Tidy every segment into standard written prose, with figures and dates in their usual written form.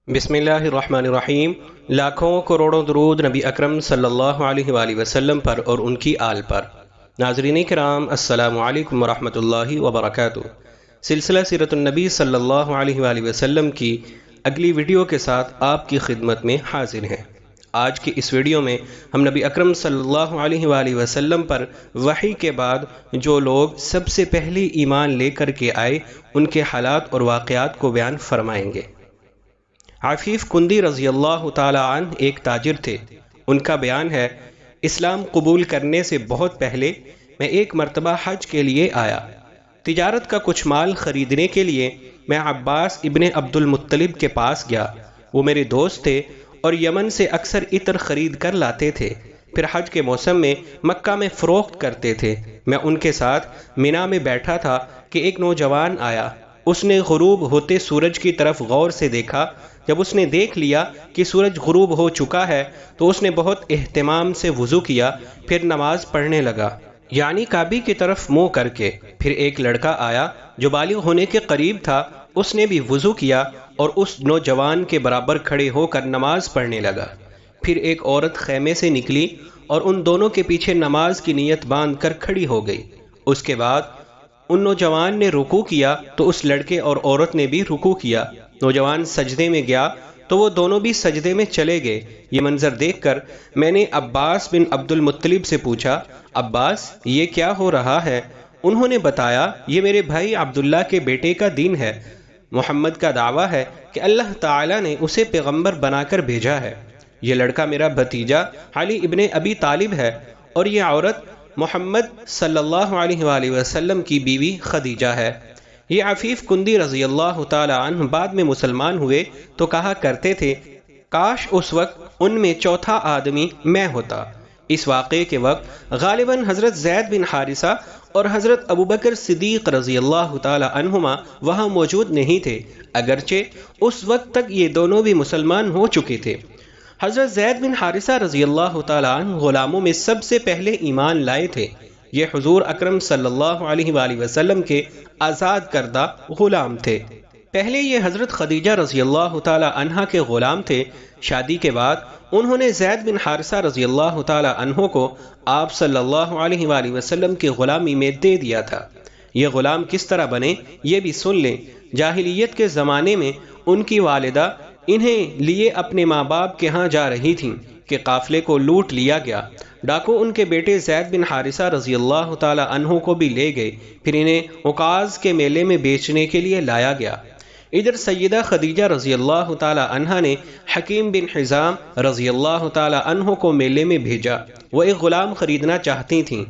बिस्मिल्लाहिर्रहमानिर्रहीम। लाखों करोड़ों दरूद नबी अकरम सल्लल्लाहु अलैहि वसल्लम पर और उनकी आल पर। नाज़रीन किराम, अस्सलामु अलैकुम वरहमतुल्लाहि वबरकातुहू। सिलसिला सीरतुन नबी सल्लल्लाहु अलैहि वसल्लम की अगली वीडियो के साथ आपकी खिदमत में हाजिर हैं। आज की इस वीडियो में हम नबी अकरम सल्लल्लाहु अलैहि वसल्लम पर वही के बाद जो लोग सबसे पहले ईमान लेकर के आए उनके हालात और वाक़यात को बयान फरमाएंगे। आफीफ कुंदी रज़ी अल्लाह ताला अन्हु एक ताजिर थे। उनका बयान है, इस्लाम कबूल करने से बहुत पहले मैं एक मरतबा हज के लिए आया। तिजारत का कुछ माल ख़रीदने के लिए मैं अब्बास इब्ने अब्दुल मुत्तलिब के पास गया। वो मेरे दोस्त थे और यमन से अक्सर इत्र ख़रीद कर लाते थे, फिर हज के मौसम में मक्का में फ़रोख्त करते थे। मैं उनके साथ मिना में बैठा था कि एक नौजवान आया। उसने गुरूब होते सूरज की तरफ गौर से देखा। जब उसने देख लिया कि सूरज गुरूब हो चुका है तो उसने बहुत एहतिमाम से वज़ू किया, फिर नमाज पढ़ने लगा, यानी काबी की तरफ मुँह करके। फिर एक लड़का आया जो बालिग होने के करीब था, उसने भी वज़ू किया और उस नौजवान के बराबर खड़े होकर नमाज पढ़ने लगा। फिर एक औरत खैमे से निकली और उन दोनों के पीछे नमाज की नीयत बांध कर खड़ी हो गई। उसके बाद उन नौजवान ने रुकू किया तो उस लड़के और औरत ने भी रुकू किया। नौजवान सजदे में गया तो वो दोनों भी सजदे में चले गए। ये मंजर देखकर मैंने अब्बास बिन अब्दुल मुत्तलिब से पूछा, अब्बास ये क्या हो रहा है? उन्होंने बताया, ये मेरे भाई अब्दुल्ला के बेटे का दीन है। मोहम्मद का दावा है कि अल्लाह ताला ने उसे पैगंबर बनाकर भेजा है। ये लड़का मेरा भतीजा अली इब्ने अबी तालिब है और ये औरत मोहम्मद सल्लल्लाहु अलैहि वसल्लम की बीवी खदीजा है। ये आफीफ कुंदी रज़ी अल्लाह ताला अन्हु बाद में मुसलमान हुए तो कहा करते थे, काश उस वक्त उनमें चौथा आदमी मैं होता। इस वाक़े के वक्त गालिबन हज़रत ज़ैद बिन हारिसा और हज़रत अबू बकर सिद्दीक़ रज़ी अल्लाह ताला अन्हुमा वहाँ मौजूद नहीं थे, अगरचे उस वक्त तक ये दोनों भी मुसलमान हो चुके थे। हज़रत ज़ैद बिन हारिसा रज़ी अल्लाह ताला अन्हु ग़ुलामों में सबसे पहले ईमान लाए थे। ये हुज़ूर अकरम सल्लल्लाहु अलैहि वसल्लम के आज़ाद करदा ग़ुलाम थे। पहले ये हज़रत खदीजा रज़ी अल्लाह ताला अन्हा के ग़ुलाम थे। शादी के बाद उन्होंने ज़ैद बिन हारिसा रज़ी अल्लाह ताला अन्हो को आप सल्लल्लाहु अलैहि वसल्लम की ग़ुलामी में दे दिया था। ये ग़ुलाम किस तरह बने ये भी सुन लें। जाहिलियत के ज़माने में उनकी वालिदा इन्हें लिए अपने माँ बाप के यहाँ जा रही थीं कि काफ़िले को लूट लिया गया। डाकू उनके बेटे ज़ैद बिन हारिसा रज़ी अल्लाह ताला अन्हु को भी ले गए। फिर इन्हें उकाज़ के मेले में बेचने के लिए लाया गया। इधर सैयदा खदीजा रज़ी अल्लाह ताला अन्हा ने हकीम बिन हिज़ाम रज़ी अल्लाह ताला अन्हु को मेले में भेजा। वो एक ग़ुलाम ख़रीदना चाहती थीं।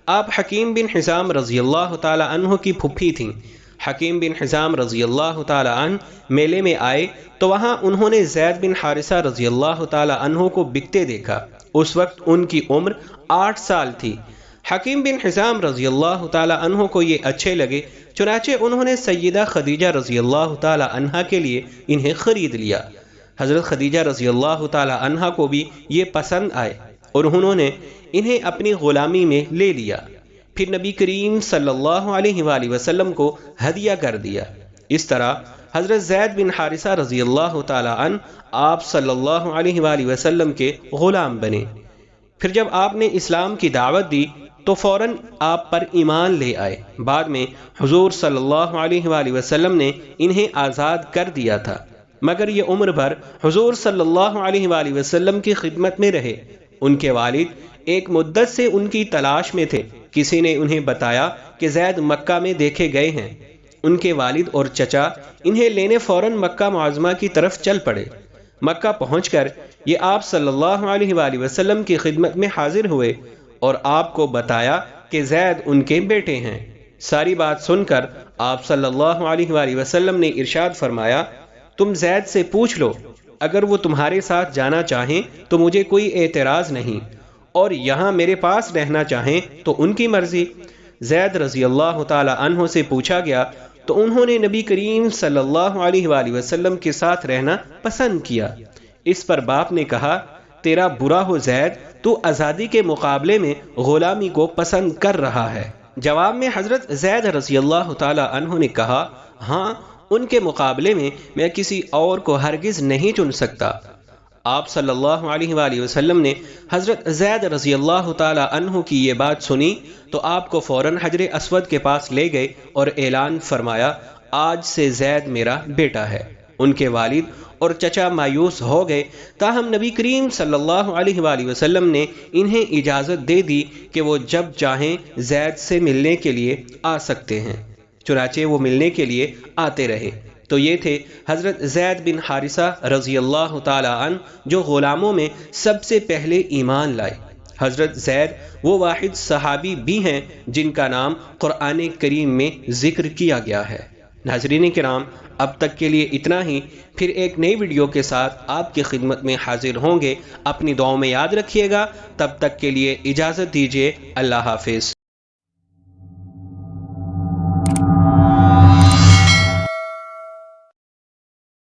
आप हकीम बिन हिज़ाम रज़ी अल्लाह ताला अन्हु की फुफ्फी थीं। हकीम बिन हिज़ाम रज़ी अल्लाह ताला अन्हु मेले में आए तो वहाँ उन्होंने ज़ैद बिन हारिसा रज़ी अल्लाह ताला अन्हु को बिकते देखा। उस वक्त उनकी उम्र 8 साल थी। हकीम बिन हिज़ाम रज़ी अल्लाह ताला अन्हु को ये अच्छे लगे, चुनाचे उन्होंने सैयदा खदीजा रज़ी अल्लाह ताला अन्हा के लिए इन्हें ख़रीद लिया। हज़रत खदीजा रज़ी अल्लाह ताला अन्हा को भी ये पसंद आए और उन्होंने इन्हें अपनी ग़ुलामी में ले लिया। फिर नबी करीम सल्लल्लाहु अलैहि वसल्लम को हदिया कर दिया। इस तरह हज़रत ज़ैद बिन हारिसा रज़ी अल्लाह ताला अन्हु आप सल्लल्लाहु अलैहि वसल्लम के ग़ुलाम बने। फिर जब आपने इस्लाम की दावत दी तो फ़ौरन आप पर ईमान ले आए। बाद में हुज़ूर सल्लल्लाहु अलैहि वसल्लम ने इन्हें आज़ाद कर दिया था, मगर ये उम्र भर हुज़ूर सल्लल्लाहु अलैहि वसल्लम की खिदमत में रहे। उनके वालिद एक मुद्दत से उनकी तलाश में थे। किसी ने उन्हें बताया कि ज़ैद मक्का में देखे गए हैं। उनके वालिद और चचा इन्हें लेने फ़ौरन मक्का मुअज़्ज़मा की तरफ चल पड़े। मक्का पहुंचकर ये आप सल्लल्लाहु अलैहि वसल्लम की खिदमत में हाजिर हुए और आपको बताया कि ज़ैद उनके बेटे हैं। सारी बात सुनकर आप सल्लल्लाहु अलैहि वसल्लम ने इरशाद फरमाया, तुम ज़ैद से पूछ लो, अगर वो तुम्हारे साथ जाना चाहें तो मुझे कोई एतराज़ नहीं, और यहाँ मेरे पास रहना चाहें तो उनकी मर्ज़ी। ज़ैद रज़ी अल्लाह ताला अन्हु से पूछा गया तो उन्होंने नबी करीम सल्लल्लाहु अलैहि वसल्लम के साथ रहना पसंद किया। इस पर बाप ने कहा, तेरा बुरा हो ज़ैद, तू आज़ादी के मुकाबले में ग़ुलामी को पसंद कर रहा है। जवाब में हज़रत ज़ैद रज़ी अल्लाह ताला अन्हु ने कहा, हाँ ان کے مقابلے میں کسی اور کو ہرگز نہیں چن سکتا۔ آپ صلی اللہ علیہ وآلہ وسلم نے حضرت زید رضی اللہ تعالی عنہ کی یہ بات سنی تو آپ کو فوراً حجر اسود کے پاس لے گئے اور اعلان فرمایا، آج سے زید میرا بیٹا ہے۔ ان کے والد اور چچا مایوس ہو گئے، تاہم نبی کریم صلی اللہ علیہ وآلہ وسلم نے انہیں اجازت دے دی کہ وہ جب چاہیں زید سے ملنے کے لیے آ سکتے ہیں۔ چنانچہ وہ ملنے کے لیے آتے رہے۔ تو یہ تھے حضرت زید بن حارثہ رضی اللہ تعالی عنہ جو غلاموں میں سب سے پہلے ایمان لائے۔ حضرت زید وہ واحد صحابی بھی ہیں جن کا نام قرآن کریم میں ذکر کیا گیا ہے۔ ناظرین کرام، اب تک کے لیے اتنا ہی، پھر ایک نئی ویڈیو کے ساتھ آپ کی خدمت میں حاضر ہوں گے۔ اپنی دعاؤں میں یاد رکھیے گا، تب تک کے لیے اجازت دیجیے، اللہ حافظ۔